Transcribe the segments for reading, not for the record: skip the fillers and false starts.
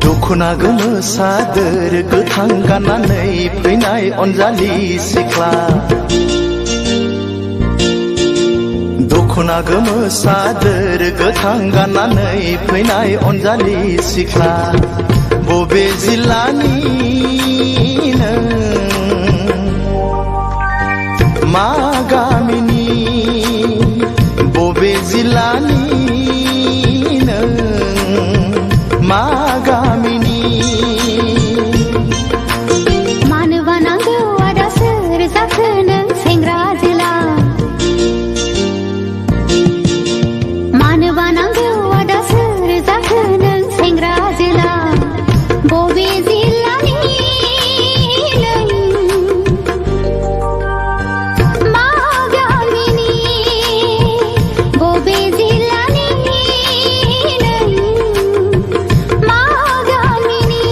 दखना गोमो सादोर गोथां गाननानै फैनाय अनजालि सिख्ला दखना गोमो सादोर गोथां गाननानै फैनाय अनजालि सिख्ला बबे जिल्लानि नों मा गामिनि बबे जिल्लानि नों मा गामिनि मानोबा नांगौ आदा सोर जाखो नों सेंग्रा जोला मानोबा नांगौ आदा सोर जाखो नों सेंग्रा जोला बबे जिल्लानि नों मा गामिनि बबे जिल्लानि नों मा गामिनि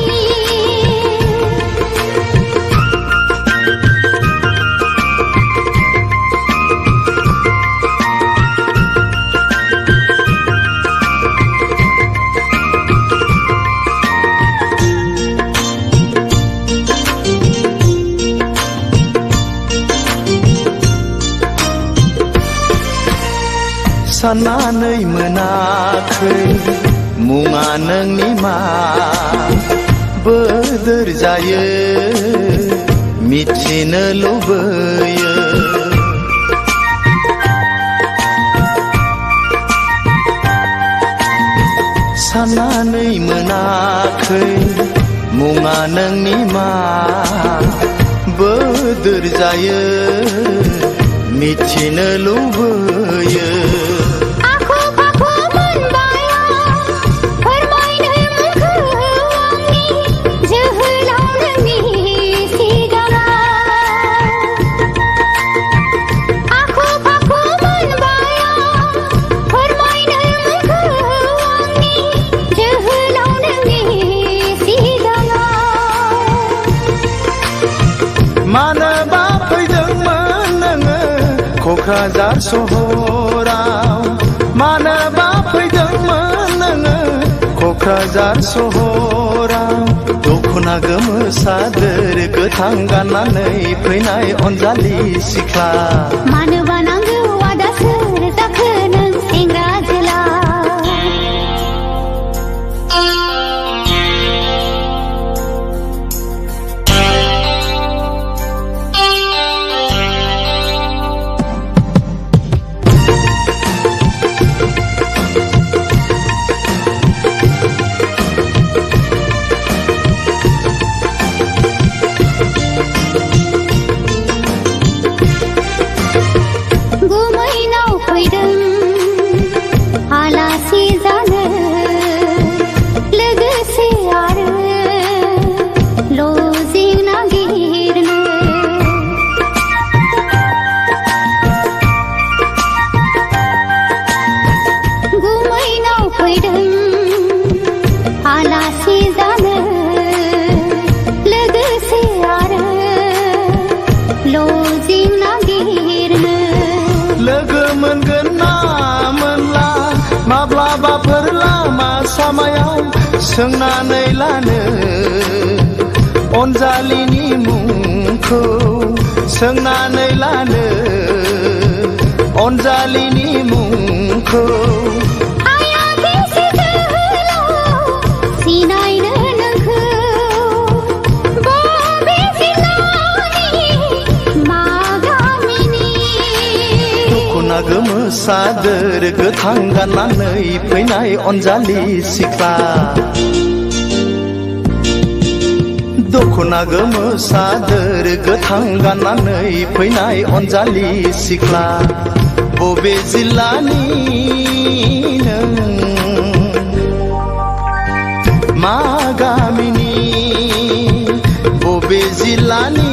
साननानै मोनाखै मुङा नोंनि मा बोदोर जायो मिथिनो लुबैयो साननानै मोनाखै मुङा नोंनि मा बोदोर जायो मिथिनो लुबैयो मानोबा फैदोंमोन नोङो क'क्राझार सहराव मानोबा फैदोंमोन नोङो क'क्राझार सहराव दखना गोमो सादोर गोथां गाननानै फैनाय अनजालि सिख्ला मानोबा नांगौ आदा सोर जाखो नों सेंग्रा जोला गुमैनाव फैदों आलासि जानो लोगोसे आरो लजिं नागिरनो गुमैनाव फैदों आलासि जानो लोगोसे आरो लजिं नागिरनो लोगो मोनगोन ना मोनला माब्लाबाफोर लामा सामायाव सोंनानै लानो अनजालिनि मुंखौ सोंनानै लानो अनजालिनि मुंखौ आया बेसे जोहोलाव सिनायनो नोंखौ बबे जिल्लानि मा गामिनि दखना गोमो सादोर गोथां गाननानै फैनाय अनजालि सिख्ला दखना गोमो सादोर गोथां गाननानै फैनाय अनजालि सिख्ला बबे जिल्लानि नों मा गामिनि बबे जिल्लानि